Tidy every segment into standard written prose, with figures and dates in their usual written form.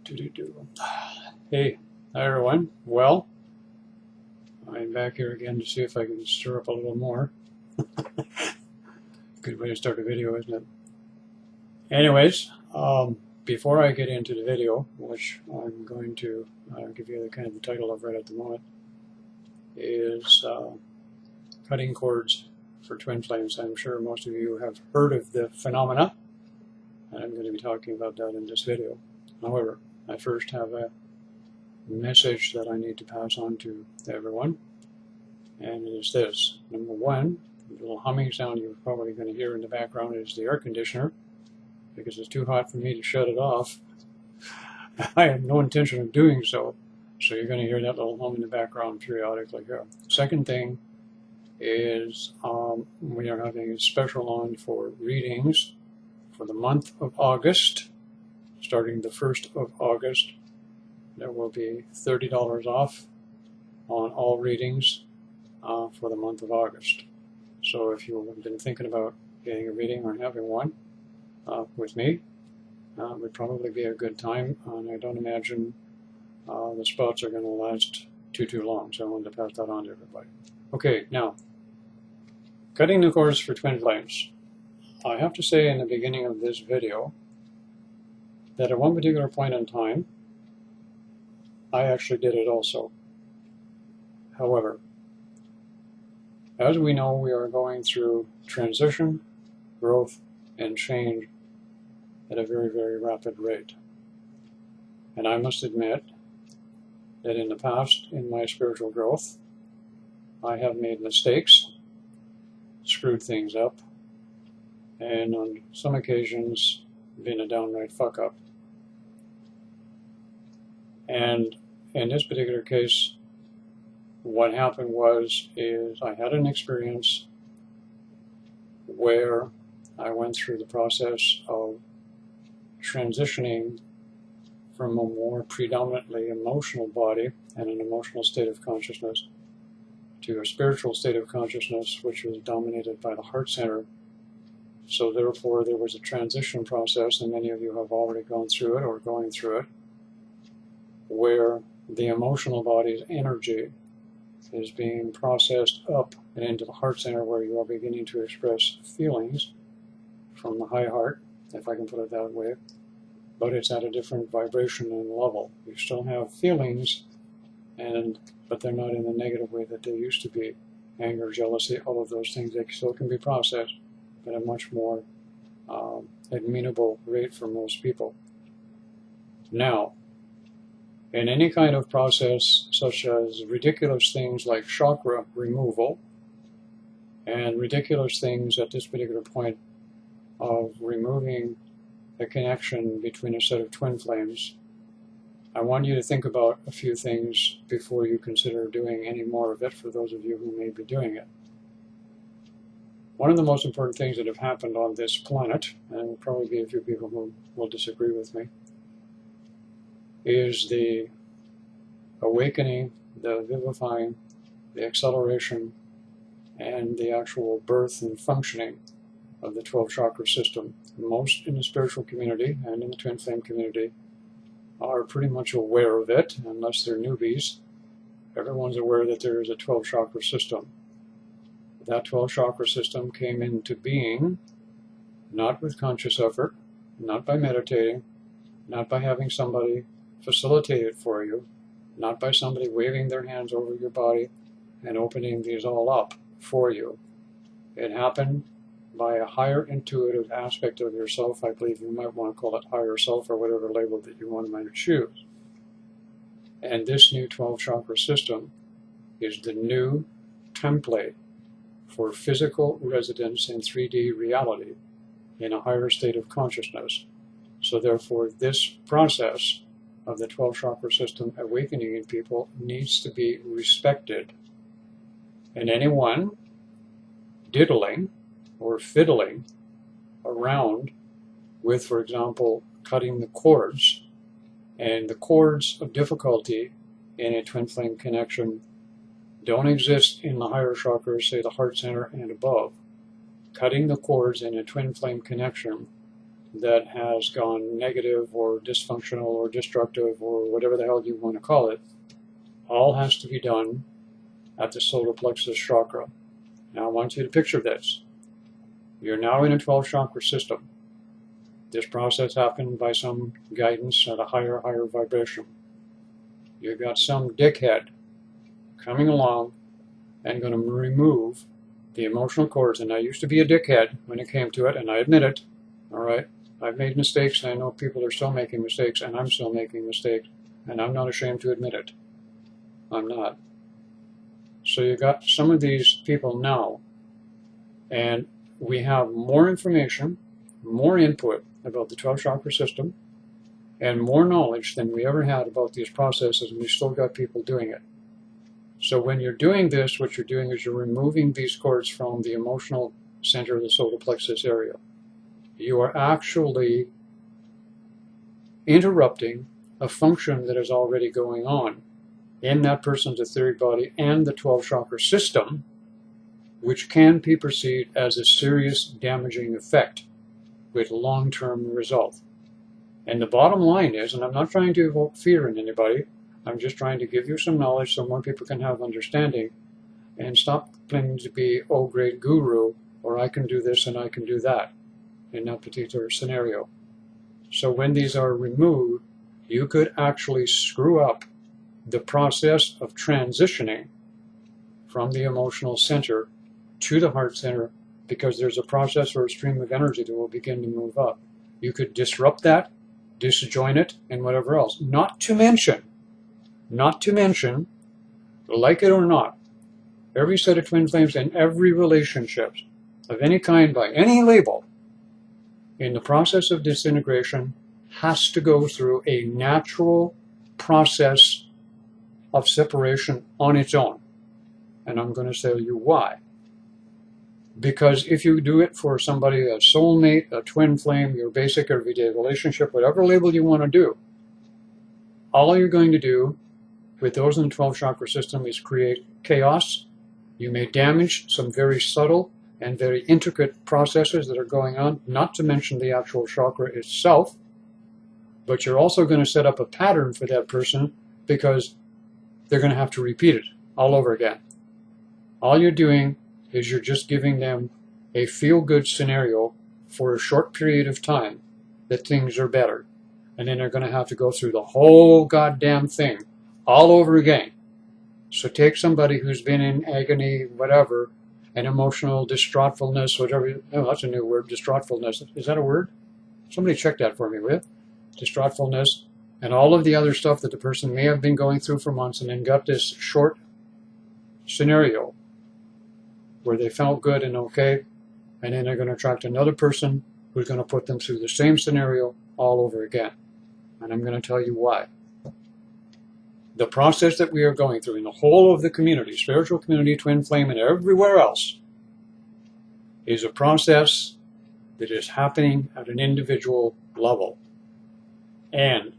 Hey, hi everyone. Well, I'm back here again to see if I can stir up a little more. Good way to start a video, isn't it? Anyways, before I get into the video, which I'm going to give you the kind of the title of right at the moment, is cutting cords for twin flames. I'm sure most of you have heard of the phenomena, and I'm going to be talking about that in this video. However, I first have a message that I need to pass on to everyone, and it is this. Number one, the little humming sound you're probably going to hear in the background is the air conditioner, because it's too hot for me to shut it off. I have no intention of doing so, so you're going to hear that little hum in the background periodically here. Second thing is we are having a special on for readings for the month of August. Starting the 1st of August, there will be $30 off on all readings for the month of August. So if you have been thinking about getting a reading or having one with me, it would probably be a good time, and I don't imagine the spots are going to last too long, so I wanted to pass that on to everybody. Okay, now, cutting the cords for twin flames. I have to say in the beginning of this video that at one particular point in time, I actually did it also. However, as we know, we are going through transition, growth, and change at a very, very rapid rate. And I must admit that in the past, in my spiritual growth, I have made mistakes, screwed things up, and on some occasions been a downright fuck up. And in this particular case, what happened is I had an experience where I went through the process of transitioning from a more predominantly emotional body and an emotional state of consciousness to a spiritual state of consciousness, which was dominated by the heart center. So therefore, there was a transition process, and many of you have already gone through it or going through it, where the emotional body's energy is being processed up and into the heart center, where you are beginning to express feelings from the high heart, if I can put it that way, but it's at a different vibration and level. You still have feelings, but they're not in the negative way that they used to be. Anger, jealousy, all of those things, they still can be processed at a much more amenable rate for most people. Now, in any kind of process, such as ridiculous things like chakra removal, and ridiculous things at this particular point of removing the connection between a set of twin flames, I want you to think about a few things before you consider doing any more of it, for those of you who may be doing it. One of the most important things that have happened on this planet, and there will probably be a few people who will disagree with me, is the awakening, the vivifying, the acceleration, and the actual birth and functioning of the 12 chakra system. Most in the spiritual community and in the twin flame community are pretty much aware of it, unless they're newbies. Everyone's aware that there is a 12 chakra system. That 12 chakra system came into being not with conscious effort, not by meditating, not by having somebody facilitate it for you, not by somebody waving their hands over your body and opening these all up for you. It happened by a higher intuitive aspect of yourself. I believe you might want to call it higher self, or whatever label that you want to choose. And this new 12 chakra system is the new template for physical residence in 3D reality in a higher state of consciousness. So therefore, this process of the 12 chakra system awakening in people needs to be respected. And anyone diddling or fiddling around with, for example, cutting the cords, and the cords of difficulty in a twin flame connection don't exist in the higher chakras, say the heart center and above. Cutting the cords in a twin flame connection that has gone negative or dysfunctional or destructive or whatever the hell you want to call it, all has to be done at the solar plexus chakra. Now I want you to picture this. You're now in a 12 chakra system. This process happened by some guidance at a higher vibration. You've got some dickhead coming along and going to remove the emotional cords. And I used to be a dickhead when it came to it, and I admit it. All right, I've made mistakes, and I know people are still making mistakes, and I'm still making mistakes, and I'm not ashamed to admit it. I'm not. So you got some of these people now, and we have more information, more input about the 12 chakra system, and more knowledge than we ever had about these processes, and we still got people doing it. So when you're doing this, what you're doing is you're removing these cords from the emotional center of the solar plexus area. You are actually interrupting a function that is already going on in that person's etheric body and the 12 chakra system, which can be perceived as a serious damaging effect with long-term result. And the bottom line is, and I'm not trying to evoke fear in anybody, I'm just trying to give you some knowledge so more people can have understanding and stop claiming to be, oh, great guru, or I can do this and I can do that in that particular scenario. So when these are removed, you could actually screw up the process of transitioning from the emotional center to the heart center, because there's a process or a stream of energy that will begin to move up. You could disrupt that, disjoin it, and whatever else. Not to mention, like it or not, every set of twin flames and every relationship of any kind by any label in the process of disintegration has to go through a natural process of separation on its own. And I'm going to tell you why. Because if you do it for somebody, a soulmate, a twin flame, your basic everyday relationship, whatever label you want to do, all you're going to do with those in the 12 chakra system is create chaos. You may damage some very subtle and very intricate processes that are going on, not to mention the actual chakra itself, but you're also going to set up a pattern for that person because they're going to have to repeat it all over again. All you're doing is you're just giving them a feel-good scenario for a short period of time that things are better. And then they're going to have to go through the whole goddamn thing all over again. So take somebody who's been in agony, whatever, and emotional distraughtfulness, whatever. Oh, that's a new word, distraughtfulness. Is that a word? Somebody check that for me, will you? Distraughtfulness, and all of the other stuff that the person may have been going through for months, and then got this short scenario where they felt good and okay, and then they're going to attract another person who's going to put them through the same scenario all over again. And I'm going to tell you why. The process that we are going through in the whole of the community, spiritual community, twin flame, and everywhere else, is a process that is happening at an individual level. And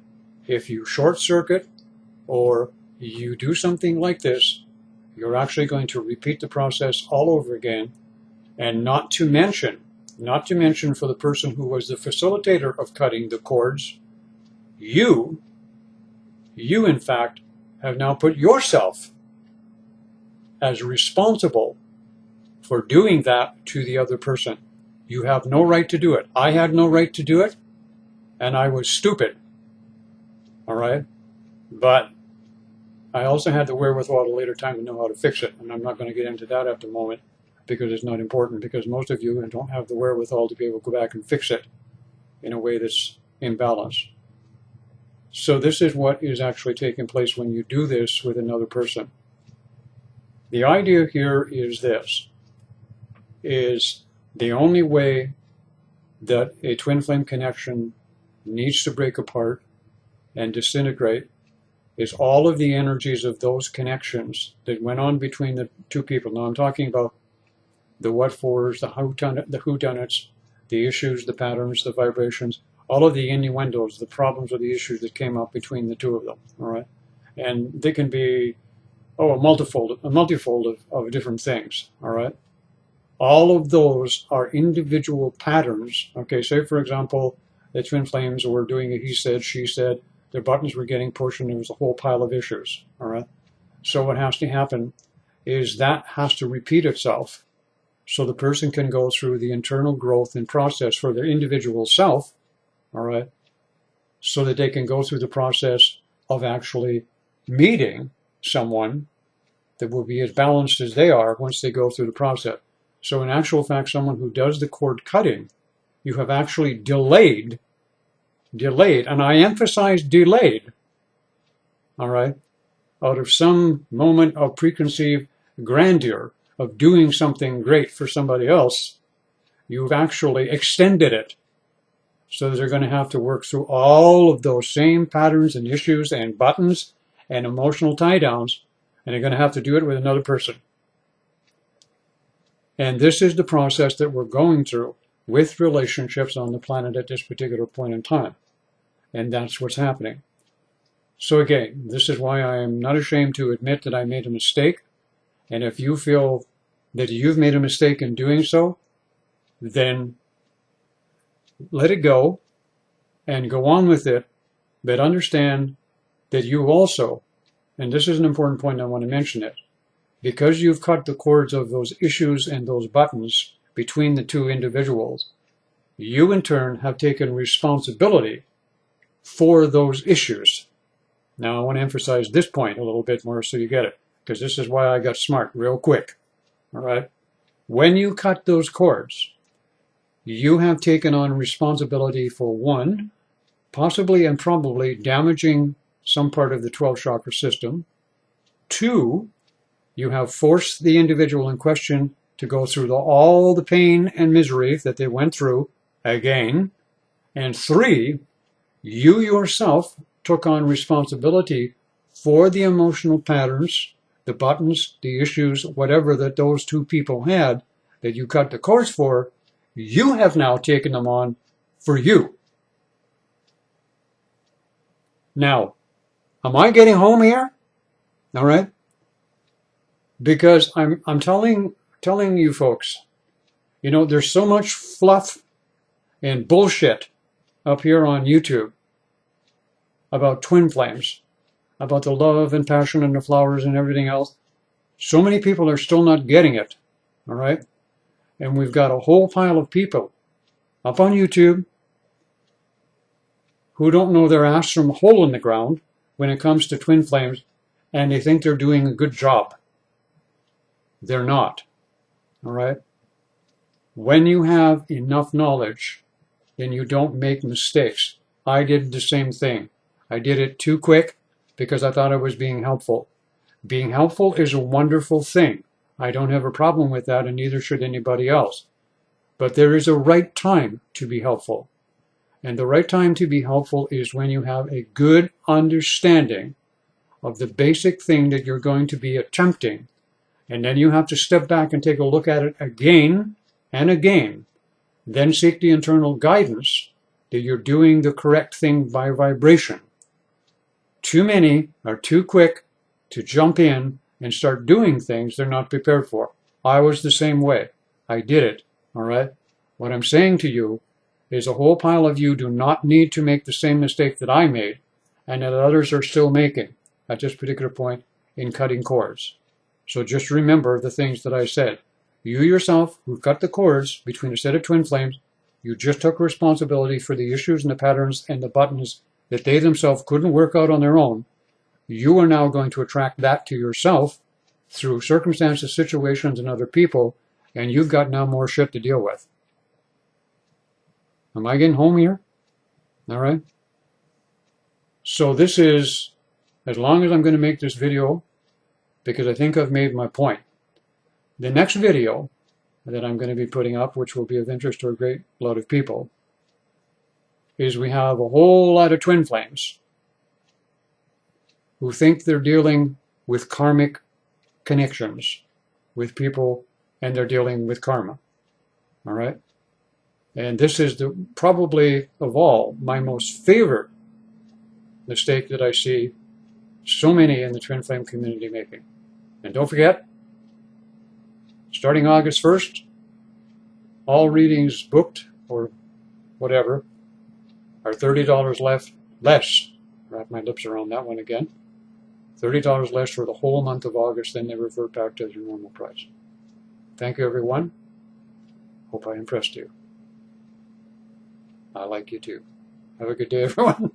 if you short circuit or you do something like this, you're actually going to repeat the process all over again. And not to mention for the person who was the facilitator of cutting the cords, you in fact have now put yourself as responsible for doing that to the other person. You have no right to do it. I had no right to do it, and I was stupid. All right? But I also had the wherewithal at a later time to know how to fix it, and I'm not going to get into that at the moment because it's not important, because most of you don't have the wherewithal to be able to go back and fix it in a way that's imbalanced. So this is what is actually taking place when you do this with another person. The idea here is this, is the only way that a twin flame connection needs to break apart and disintegrate is all of the energies of those connections that went on between the two people. Now I'm talking about the what-fors, the whodunits, the issues, the patterns, the vibrations, all of the innuendos, the problems or the issues that came up between the two of them, all right? And they can be, a multifold of different things, all right? All of those are individual patterns. Okay, say for example, the twin flames were doing a he said, she said, their buttons were getting pushed, and there was a whole pile of issues. All right. So what has to happen is that has to repeat itself so the person can go through the internal growth and process for their individual self, all right, so that they can go through the process of actually meeting someone that will be as balanced as they are once they go through the process. So in actual fact, someone who does the cord cutting, you have actually delayed, and I emphasize delayed, all right, out of some moment of preconceived grandeur of doing something great for somebody else, you've actually extended it. So they're going to have to work through all of those same patterns and issues and buttons and emotional tie downs, and they're going to have to do it with another person. And this is the process that we're going through with relationships on the planet at this particular point in time. And that's what's happening. So again, this is why I am not ashamed to admit that I made a mistake. And if you feel that you've made a mistake in doing so, then let it go and go on with it. But understand that you also, and this is an important point, I want to mention it, because you've cut the cords of those issues and those buttons between the two individuals, you in turn have taken responsibility for those issues. Now I want to emphasize this point a little bit more so you get it, because this is why I got smart real quick. All right? When you cut those cords, you have taken on responsibility for one, possibly and probably damaging some part of the 12 chakra system. Two, you have forced the individual in question to go through all the pain and misery that they went through again. And three, you yourself took on responsibility for the emotional patterns, the buttons, the issues, whatever that those two people had that you cut the cords for. You have now taken them on for you. Now, am I getting home here? All right? Because I'm telling you folks, you know, there's so much fluff and bullshit up here on YouTube about twin flames, about the love and passion and the flowers and everything else. So many people are still not getting it, all right? And we've got a whole pile of people up on YouTube who don't know their ass from a hole in the ground when it comes to twin flames, and they think they're doing a good job. They're not, all right? When you have enough knowledge, then you don't make mistakes. I did the same thing. I did it too quick because I thought I was being helpful. Being helpful is a wonderful thing. I don't have a problem with that, and neither should anybody else. But there is a right time to be helpful. And the right time to be helpful is when you have a good understanding of the basic thing that you're going to be attempting. And then you have to step back and take a look at it again and again. Then seek the internal guidance that you're doing the correct thing by vibration. Too many are too quick to jump in and start doing things they're not prepared for. I was the same way. I did it, all right? What I'm saying to you is a whole pile of you do not need to make the same mistake that I made and that others are still making at this particular point in cutting cords. So just remember the things that I said. You yourself, who cut the cords between a set of twin flames, you just took responsibility for the issues and the patterns and the buttons that they themselves couldn't work out on their own. You are now going to attract that to yourself through circumstances, situations, and other people, and you've got now more shit to deal with. Am I getting home here? All right? So this is, as long as I'm going to make this video, because I think I've made my point. The next video that I'm going to be putting up, which will be of interest to a great lot of people, is we have a whole lot of twin flames who think they're dealing with karmic connections with people, and they're dealing with karma. All right? And this is probably of all my most favorite mistake that I see so many in the twin flame community making. And don't forget, starting August 1st, all readings booked or whatever are $30 less. Wrap my lips around that one again. $30 less for the whole month of August, then they revert back to their normal price. Thank you, everyone. Hope I impressed you. I like you too. Have a good day, everyone.